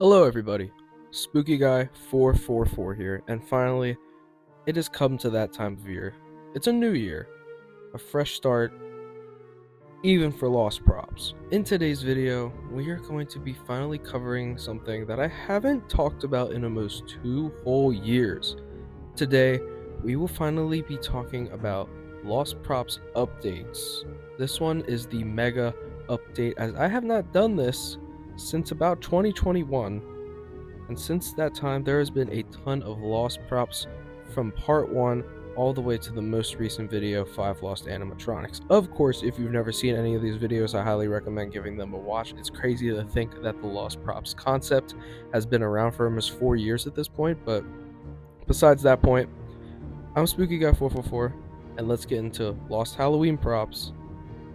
Hello everybody, Spooky Guy 444 here, and finally, it has come to that time of year. It's a new year, a fresh start, even for lost props. In today's video, we are going to be finally covering something that I haven't talked about in almost 2 whole years. Today, we will finally be talking about lost props updates. This one is the mega update, as I have not done this since about 2021. And since that time, there has been a ton of lost props from part 1 all the way to the most recent video, 5 Lost Animatronics. Of course, if you've never seen any of these videos, I highly recommend giving them a watch. It's crazy to think that the lost props concept has been around for almost 4 years at this point, but besides that point, I'm Spooky Guy 444, and let's get into Lost Halloween Props,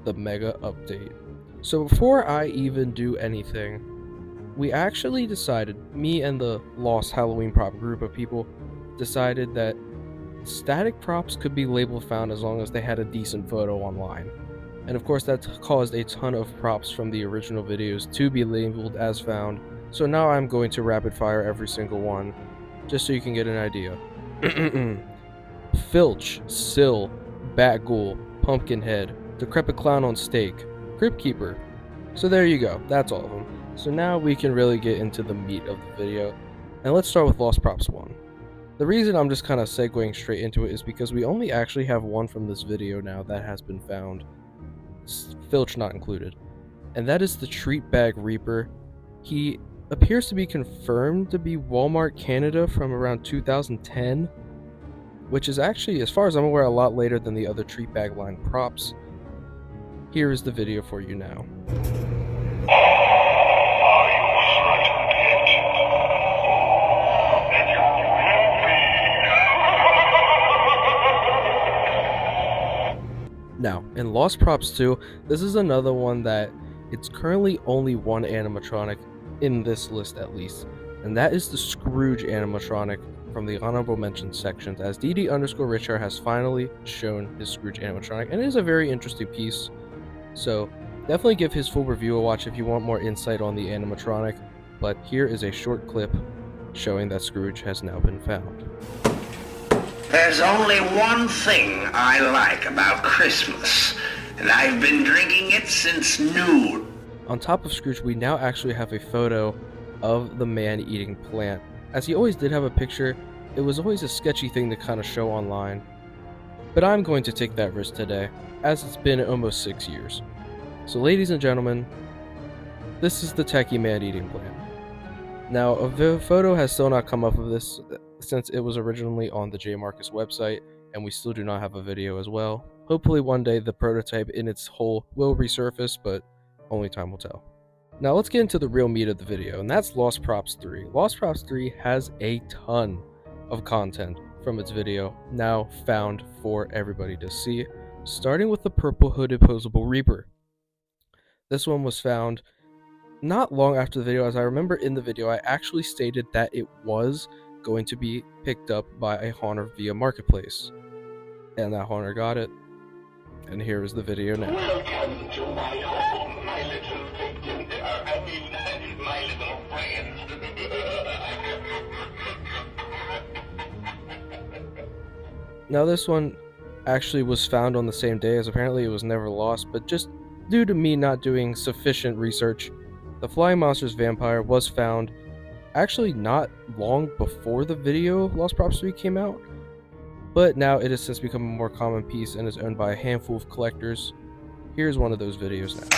the mega update. So before I even do anything, we actually decided, me and the Lost Halloween Prop group of people decided that static props could be labeled found as long as they had a decent photo online. And of course that caused a ton of props from the original videos to be labeled as found, so now I'm going to rapid fire every single one, just so you can get an idea. Filch, Sill, Batghoul, Pumpkinhead, Decrepit Clown on Steak, Gravekeeper. So there you go, that's all of them. So now we can really get into the meat of the video, and let's start with Lost Props 1. The reason I'm just kind of segueing straight into it is because we only actually have one from this video now that has been found, Filch not included, and that is the Treat Bag Reaper. He appears to be confirmed to be Walmart Canada from around 2010, which is actually, as far as I'm aware, a lot later than the other Treat Bag line props. Here is the video for you now. Now, in Lost Props 2, this is another one that it's currently only one animatronic in this list at least, and that is the Scrooge animatronic from the honorable mention sections, as DD_Richard has finally shown his Scrooge animatronic, and it is a very interesting piece, so definitely give his full review a watch if you want more insight on the animatronic, but here is a short clip showing that Scrooge has now been found. There's only one thing I like about Christmas, and I've been drinking it since noon. On top of Scrooge, we now actually have a photo of the man eating plant. As he always did have a picture, it was always a sketchy thing to kind of show online. But I'm going to take that risk today, as it's been almost 6 years. So ladies and gentlemen, this is the Techy Man eating plant. Now, a photo has still not come up of this since it was originally on the J. Marcus website, and we still do not have a video as well. Hopefully one day the prototype in its whole will resurface, but only time will tell. Now let's get into the real meat of the video, and that's Lost Props 3. Lost Props 3 has a ton of content from its video, now found for everybody to see, starting with the purple hooded posable Reaper. This one was found not long after the video, as I remember in the video I actually stated that it was going to be picked up by a haunter via Marketplace. And that haunter got it. And here is the video now. Welcome to my home, my little victim. My little friend. Now this one actually was found on the same day, as apparently it was never lost, but just due to me not doing sufficient research, the Flying Monsters Vampire was found actually not long before the video Lost Props 3 came out, but now it has since become a more common piece and is owned by a handful of collectors. Here's one of those videos now.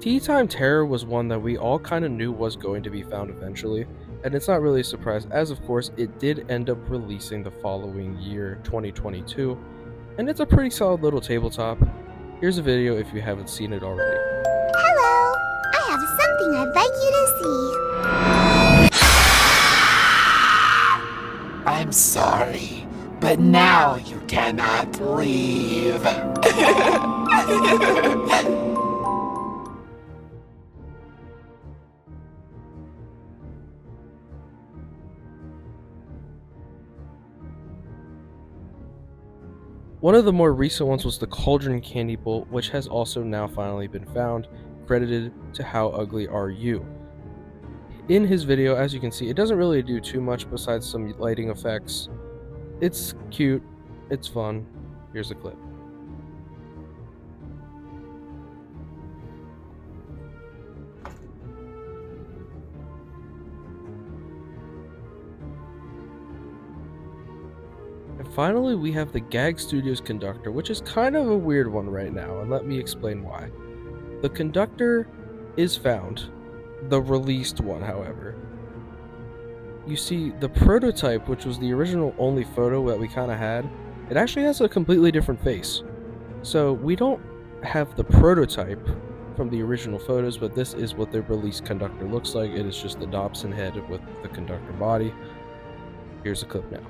Tea Time Terror was one that we all kind of knew was going to be found eventually, and it's not really a surprise, as of course it did end up releasing the following year, 2022, and it's a pretty solid little tabletop. Here's a video if you haven't seen it already. Hello! I have something I'd like you to see. I'm sorry, but now you cannot leave. One of the more recent ones was the Cauldron Candy Bolt, which has also now finally been found, credited to How Ugly Are You. In his video, as you can see, it doesn't really do too much besides some lighting effects. It's cute, it's fun. Here's a clip. And finally, we have the Gag Studios Conductor, which is kind of a weird one right now, and let me explain why. The Conductor is found, the released one, however. You see, the prototype, which was the original only photo that we kind of had, it actually has a completely different face. So we don't have the prototype from the original photos, but this is what the released Conductor looks like. It is just the Dobson head with the Conductor body. Here's a clip now.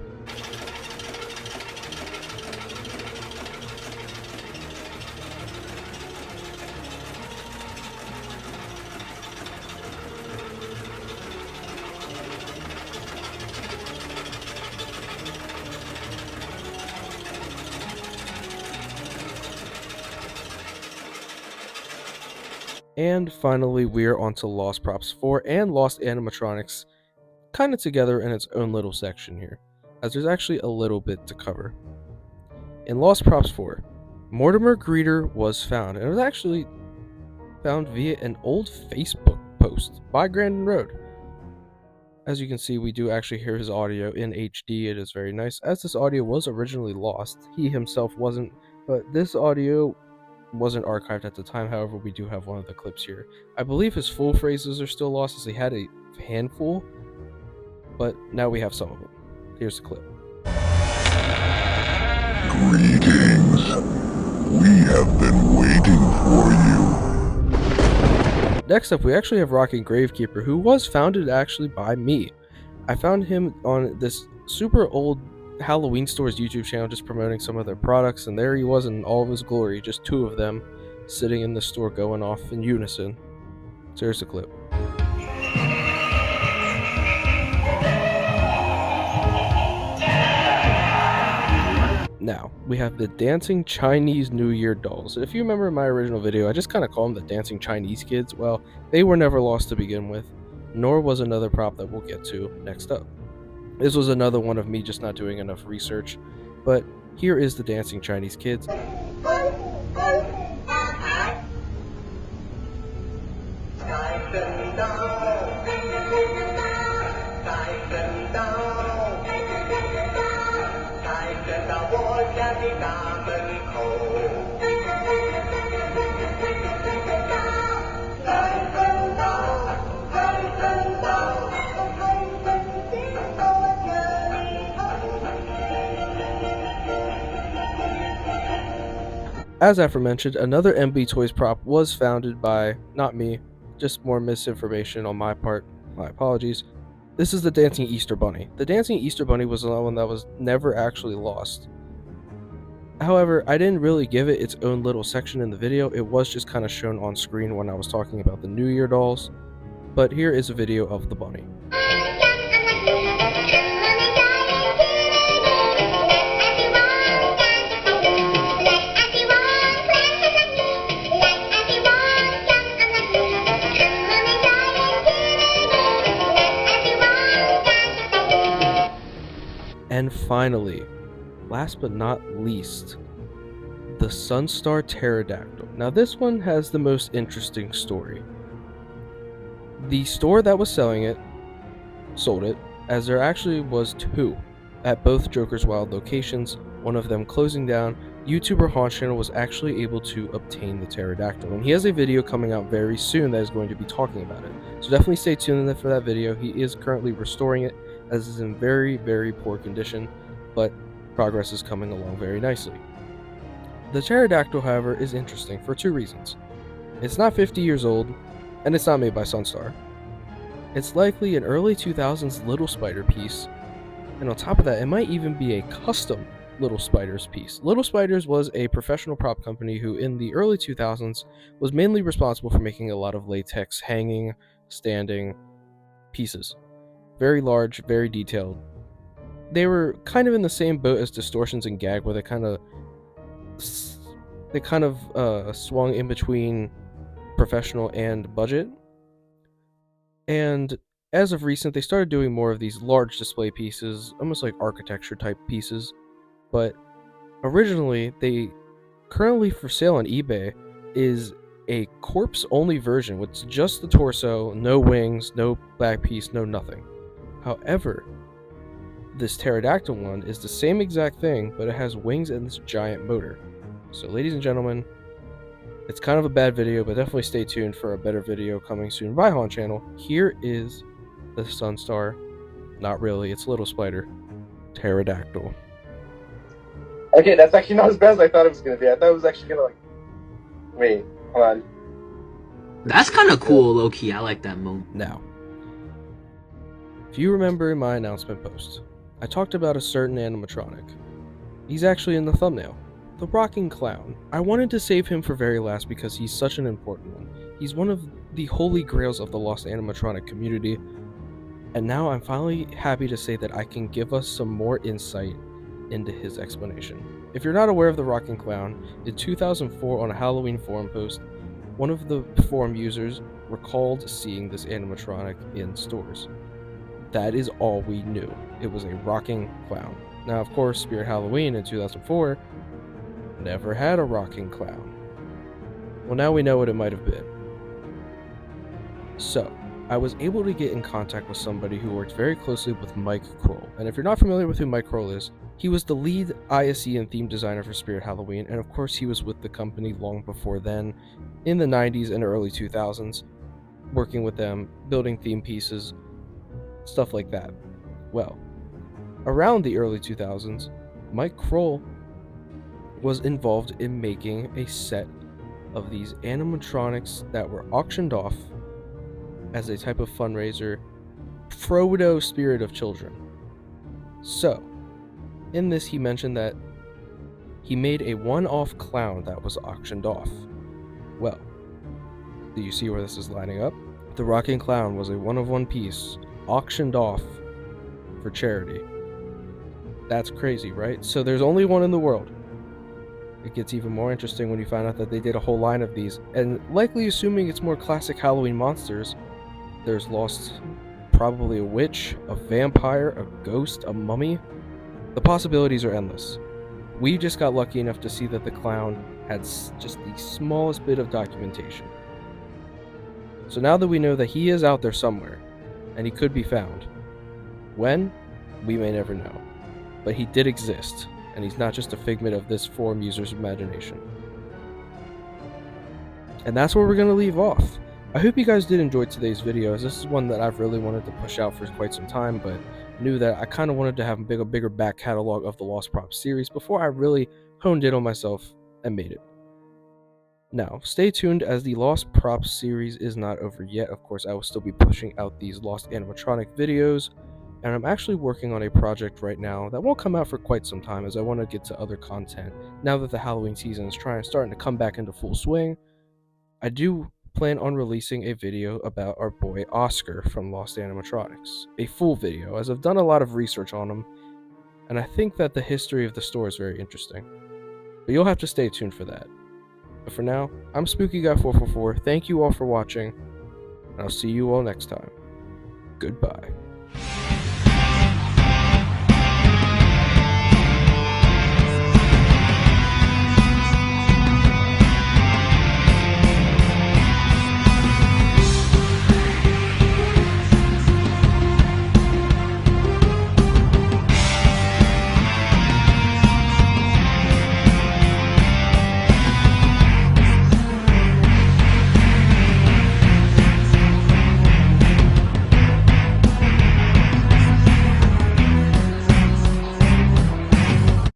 And finally, we're onto Lost Props 4 and Lost Animatronics, kind of together in its own little section here, as there's actually a little bit to cover. In Lost Props 4, Mortimer Greeter was found, and it was actually found via an old Facebook post by Grandin Road. As you can see, we do actually hear his audio in HD. It is very nice, as this audio was originally lost. He himself wasn't, but this audio wasn't archived at the time. However, we do have one of the clips here. I believe his full phrases are still lost, as he had a handful, but now we have some of them. Here's the clip. Greetings. We have been waiting for you. Next up, we actually have Rockin' Gravekeeper, who was founded actually by me. I found him on this super old Halloween Store's YouTube channel, just promoting some of their products, and there he was in all of his glory, just two of them sitting in the store going off in unison. So here's a clip. Now, we have the Dancing Chinese New Year dolls. If you remember my original video, I just kind of call them the Dancing Chinese Kids. Well, they were never lost to begin with, nor was another prop that we'll get to next up. This was another one of me just not doing enough research, but here is the Dancing Chinese Kids. As aforementioned, another MB Toys prop was founded by, not me, just more misinformation on my part, my apologies. This is the Dancing Easter Bunny. The Dancing Easter Bunny was the one that was never actually lost. However, I didn't really give it its own little section in the video. It was just kind of shown on screen when I was talking about the New Year dolls. But here is a video of the bunny. And finally, last but not least, the Sunstar Pterodactyl. Now this one has the most interesting story. The store that was selling it sold it, as there actually was two at both Joker's Wild locations, one of them closing down. YouTuber Haunch Channel was actually able to obtain the Pterodactyl, and he has a video coming out very soon that is going to be talking about it. So definitely stay tuned for that video. He is currently restoring it, as it's in very, very poor condition, but progress is coming along very nicely. The Pterodactyl, however, is interesting for two reasons. It's not 50 years old, and it's not made by Sunstar. It's likely an early 2000s Little Spider piece, and on top of that, it might even be a custom Little Spiders piece. Little Spiders was a professional prop company who, in the early 2000s, was mainly responsible for making a lot of latex hanging, standing pieces. Very large, very detailed. They were kind of in the same boat as Distortions and Gag, where they kind of they kind of swung in between professional and budget. And as of recent, they started doing more of these large display pieces, almost like architecture type pieces. But originally, they currently for sale on eBay is a corpse only version with just the torso, no wings, no back piece, no nothing. However, this pterodactyl one is the same exact thing, but it has wings and this giant motor. So, ladies and gentlemen, it's kind of a bad video, but definitely stay tuned for a better video coming soon by Han channel. Here is the Sunstar. Not really, it's a little spider. Pterodactyl. Okay, that's actually not as bad as I thought it was gonna be. I thought it was actually gonna, like... Wait, hold on. That's kind of cool, low-key. I like that move. Now, if you remember in my announcement post, I talked about a certain animatronic. He's actually in the thumbnail. The Rocking Clown. I wanted to save him for very last because he's such an important one. He's one of the holy grails of the lost animatronic community, and now I'm finally happy to say that I can give us some more insight into his explanation. If you're not aware of the Rocking Clown, in 2004 on a Halloween forum post, one of the forum users recalled seeing this animatronic in stores. That is all we knew. It was a rocking clown. Now, of course, Spirit Halloween in 2004 never had a rocking clown. Well, now we know what it might have been. So, I was able to get in contact with somebody who worked very closely with Mike Kroll. And if you're not familiar with who Mike Kroll is, he was the lead ISE and theme designer for Spirit Halloween, and of course he was with the company long before then, in the 90s and early 2000s, working with them, building theme pieces, stuff like that. Well, around the early 2000s, Mike Kroll was involved in making a set of these animatronics that were auctioned off as a type of fundraiser, proto Spirit of Children. So, in this he mentioned that he made a one-off clown that was auctioned off. Well, do you see where this is lining up? The Rocking Clown was a one-of-one piece, auctioned off for charity. That's crazy, right? So there's only one in the world. It gets even more interesting when you find out that they did a whole line of these, and likely assuming it's more classic Halloween monsters, there's lost probably a witch, a vampire, a ghost, a mummy. The possibilities are endless. We just got lucky enough to see that the clown had just the smallest bit of documentation. So now that we know that he is out there somewhere, and he could be found, when? We may never know. But he did exist, and he's not just a figment of this forum user's imagination. And that's where we're going to leave off. I hope you guys did enjoy today's video, as this is one that I've really wanted to push out for quite some time, but knew that I kind of wanted to have a bigger back catalog of the Lost Props series before I really honed in on myself and made it. Now, stay tuned as the Lost Props series is not over yet. Of course, I will still be pushing out these Lost Animatronic videos, and I'm actually working on a project right now that won't come out for quite some time, as I want to get to other content. Now that the Halloween season is starting to come back into full swing, I do plan on releasing a video about our boy Oscar from Lost Animatronics. A full video, as I've done a lot of research on him, and I think that the history of the store is very interesting. But you'll have to stay tuned for that. But for now, I'm Spooky Guy 444. Thank you all for watching, and I'll see you all next time. Goodbye.